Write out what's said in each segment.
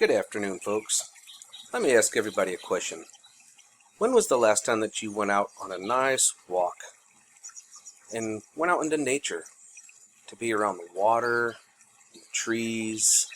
Good afternoon, folks. Let me ask everybody a question. When was the last time that you went out on a nice walk and went out into nature to be around the water, the trees,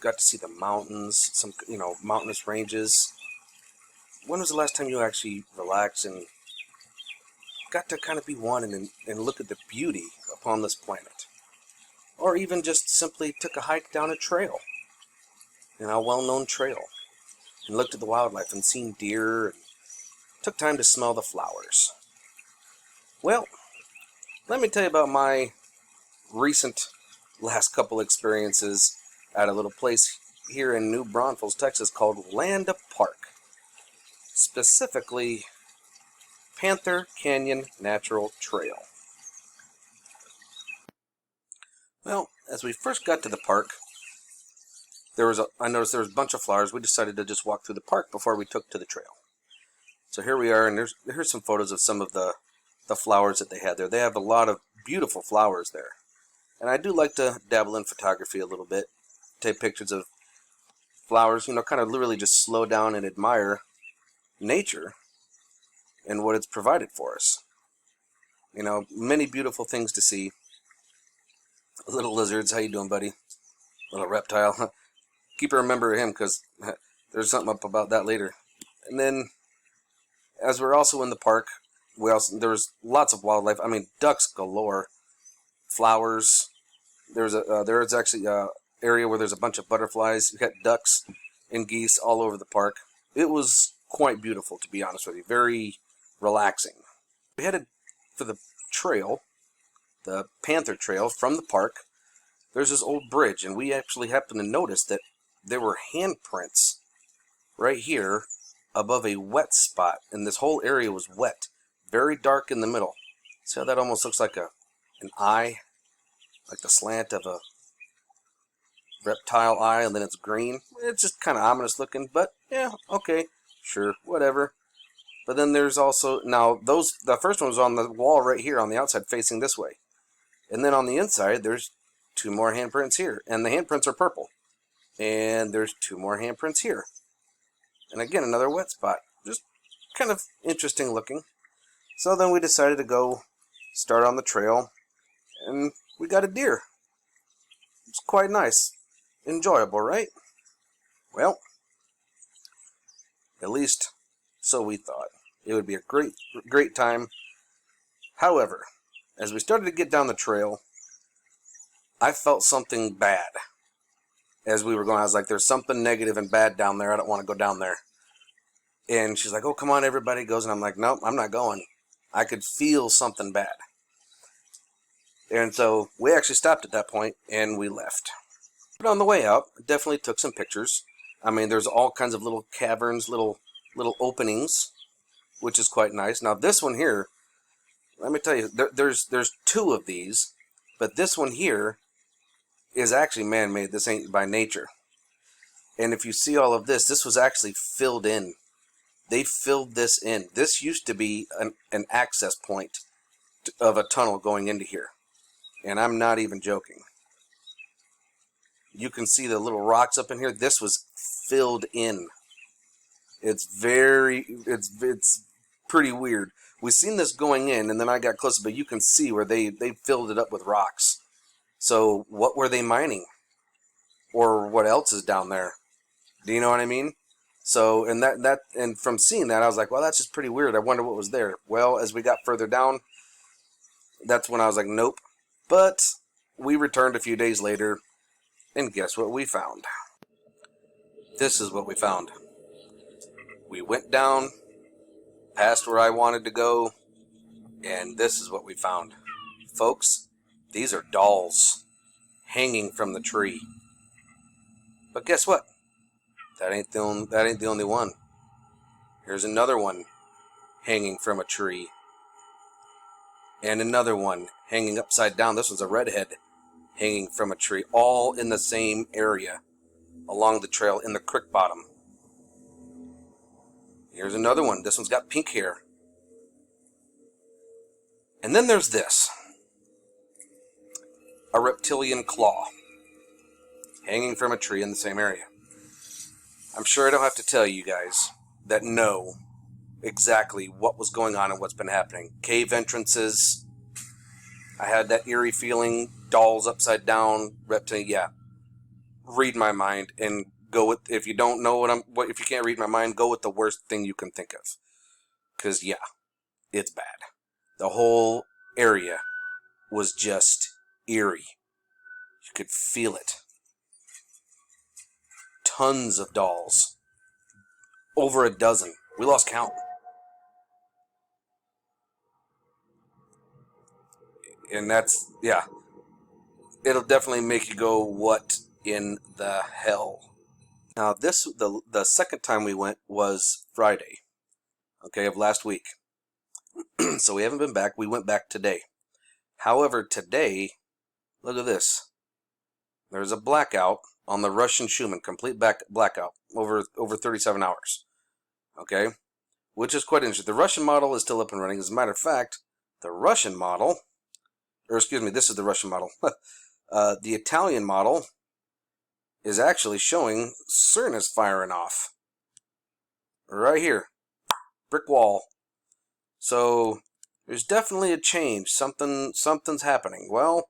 got to see the mountains, some mountainous ranges? When was the last time you actually relaxed and got to kind of be one and look at the beauty upon this planet? Or even just simply took a hike down a trail, a well-known trail, and looked at the wildlife and seen deer and took time to smell the flowers. Well, let me tell you about my recent last couple experiences at a little place here in New Braunfels, Texas called Landa Park. Specifically, Panther Canyon Natural Trail. Well, as we first got to the park, I noticed there was a bunch of flowers. We decided to just walk through the park before we took to the trail. So here we are, and here's some photos of some of the flowers that they had there. They have a lot of beautiful flowers there. And I do like to dabble in photography a little bit, take pictures of flowers, kind of literally just slow down and admire nature and what it's provided for us. Many beautiful things to see. Little lizards, how you doing, buddy? Little reptile. Keep a remember of him, because there's something up about that later. And then, as we're also in the park, there was lots of wildlife. I mean, ducks galore, flowers. There's actually a area where there's a bunch of butterflies. You got ducks and geese all over the park. It was quite beautiful, to be honest with you. Very relaxing. We headed for the trail, the Panther Trail, from the park. There's this old bridge, and we actually happened to notice that there were handprints right here above a wet spot, and this whole area was wet, very dark in the middle. See how that almost looks like an eye, like the slant of a reptile eye, and then it's green. It's just kind of ominous looking, but yeah, okay, sure, whatever. But then there's also, the first one was on the wall right here on the outside facing this way. And then on the inside, there's two more handprints here. And the handprints are purple. And there's two more handprints here. And again, another wet spot. Just kind of interesting looking. So then we decided to go start on the trail. And we got a deer. It's quite nice. Enjoyable, right? Well, at least so we thought. It would be a great time. However, as we started to get down the trail, I felt something bad. As we were going, I was like, there's something negative and bad down there. I don't want to go down there. And she's like, oh, come on, everybody goes. And I'm like, nope, I'm not going. I could feel something bad. And so we actually stopped at that point, and we left. But on the way out, definitely took some pictures. I mean, there's all kinds of little caverns, little openings, which is quite nice. Now, this one here, let me tell you, there's two of these, but this one here is actually man-made. This ain't by nature. And if you see all of this, this was actually filled in. They filled this in. This used to be an access point of a tunnel going into here. And I'm not even joking. You can see the little rocks up in here. This was filled in. It's pretty weird. We seen this going in, and then I got closer, but you can see where they filled it up with rocks. So what were they mining? Or what else is down there? Do you know what I mean? So, and from seeing that, I was like, well, that's just pretty weird. I wonder what was there. Well, as we got further down, that's when I was like, nope. But we returned a few days later, and guess what we found? This is what we found. We went down past where I wanted to go, and this is what we found. Folks, these are dolls hanging from the tree. But guess what? That ain't the only one. Here's another one hanging from a tree. And another one hanging upside down. This one's a redhead hanging from a tree, all in the same area along the trail in the creek bottom. Here's another one. This one's got pink hair. And then there's this. A reptilian claw hanging from a tree in the same area. I'm sure I don't have to tell you guys that know exactly what was going on and what's been happening. Cave entrances. I had that eerie feeling. Dolls upside down. Reptile. Yeah. Read my mind and go with. If you don't know if you can't read my mind, go with the worst thing you can think of. Because yeah, it's bad. The whole area was just eerie. You could feel it. Tons of dolls. Over a dozen. We lost count. And that's, yeah. It'll definitely make you go, what in the hell? Now, the second time we went was Friday, okay, of last week. So we haven't been back. We went back today. However, today, look at this. There's a blackout on the Russian Schumann, complete blackout, over 37 hours. Okay? Which is quite interesting. The Russian model is still up and running. As a matter of fact, the Russian model, or excuse me, this is the Russian model. The Italian model is actually showing Cernus firing off. Right here. Brick wall. So, there's definitely a change. Something's happening. Well,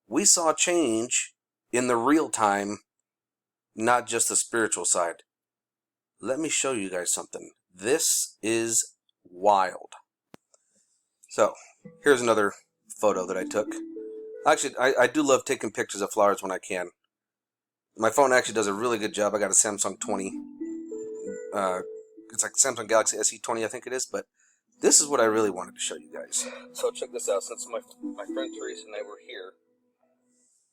we saw change in the real time, not just the spiritual side. Let me show you guys something. This is wild. So, here's another photo that I took. Actually, I do love taking pictures of flowers when I can. My phone actually does a really good job. I got a Samsung 20. It's like Samsung Galaxy SE20, I think it is. But this is what I really wanted to show you guys. So check this out. Since my friend Teresa and I were here,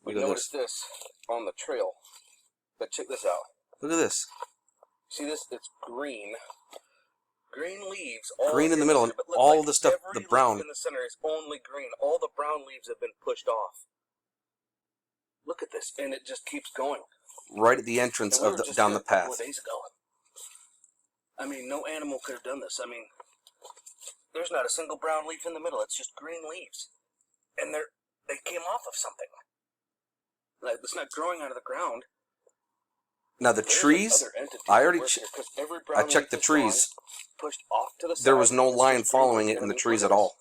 we noticed this on the trail. But check this out. Look at this. See this? It's green. Green leaves. Green in the middle, and all like the stuff, the brown. In the center is only green. All the brown leaves have been pushed off. Look at this, and it just keeps going. Right at the entrance of down the path. 4 days ago. I mean, no animal could have done this. I mean, there's not a single brown leaf in the middle. It's just green leaves, and they came off of something. Like it's not growing out of the ground. Now the trees, I checked the trees. Pushed off to the side. There was no line following it in the trees at all.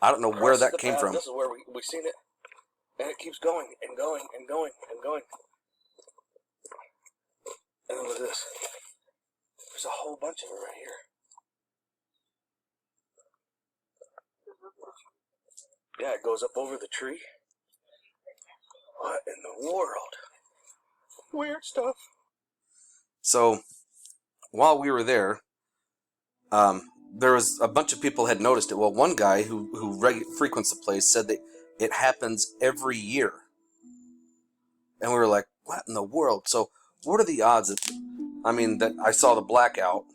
I don't know where that came from. This is where we seen it. And it keeps going and going and going and going. And look at this. There's a whole bunch of it right here. Yeah, it goes up over the tree. What in the world? Weird stuff. So, while we were there, there was a bunch of people had noticed it. Well, one guy who frequents the place said that it happens every year. And we were like, what in the world? So what are the odds that I saw the blackout,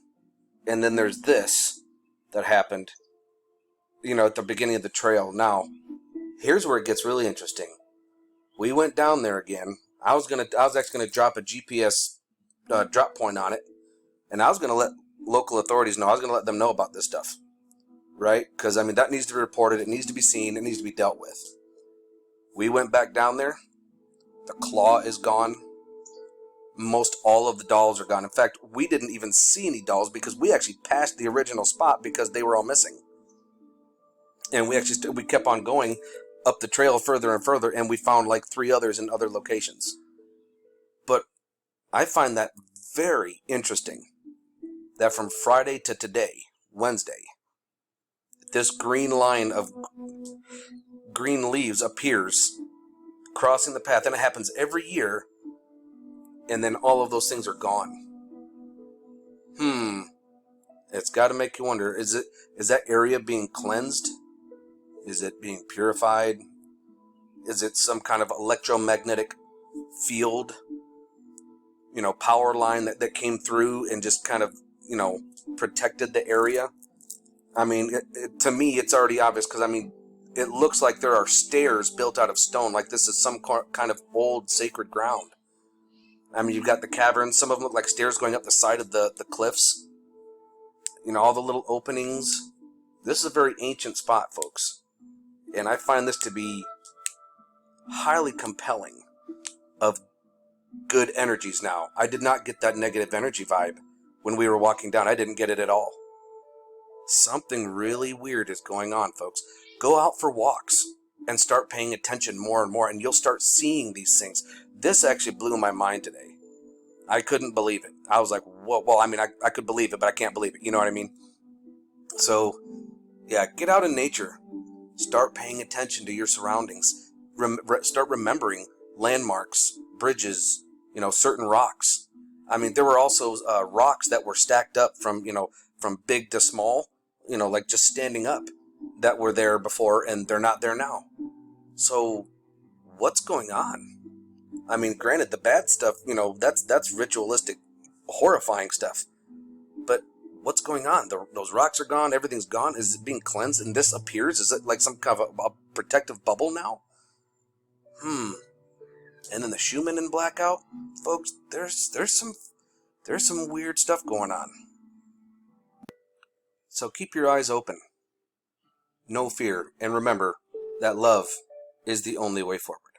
and then there's this that happened, at the beginning of the trail. Now, here's where it gets really interesting. We went down there again. I was actually gonna drop a GPS drop point on it, and I was gonna let local authorities know. I was gonna let them know about this stuff. Right? Because, that needs to be reported. It needs to be seen. It needs to be dealt with. We went back down there. The claw is gone. Most all of the dolls are gone. In fact, we didn't even see any dolls because we actually passed the original spot because they were all missing. And we actually we kept on going up the trail further and further, and we found like 3 others in other locations. But I find that very interesting that from Friday to today, Wednesday, this green line of green leaves appears crossing the path, and it happens every year, and then all of those things are gone. It's got to make you wonder, is that area being cleansed? Is it being purified? Is it some kind of electromagnetic field, power line that came through and just kind of, protected the area? To me, it's already obvious because, it looks like there are stairs built out of stone, like this is some kind of old sacred ground. You've got the caverns. Some of them look like stairs going up the side of the cliffs. All the little openings. This is a very ancient spot, folks. And I find this to be highly compelling of good energies now. I did not get that negative energy vibe when we were walking down. I didn't get it at all. Something really weird is going on, folks. Go out for walks and start paying attention more and more, and you'll start seeing these things. This actually blew my mind today. I couldn't believe it. I was like, whoa, well, I mean, I could believe it, but I can't believe it. You know what I mean? So, yeah, get out in nature. Start paying attention to your surroundings. Start remembering landmarks, bridges, certain rocks. I mean, there were also rocks that were stacked up from big to small, like just standing up, that were there before and they're not there now. So what's going on? I mean, granted, the bad stuff, that's ritualistic, horrifying stuff. But what's going on? Those rocks are gone. Everything's gone. Is it being cleansed and this appears? Is it like some kind of a protective bubble now? And then the Schumann Blackout, folks. There's some weird stuff going on. So keep your eyes open. No fear, and remember that love is the only way forward.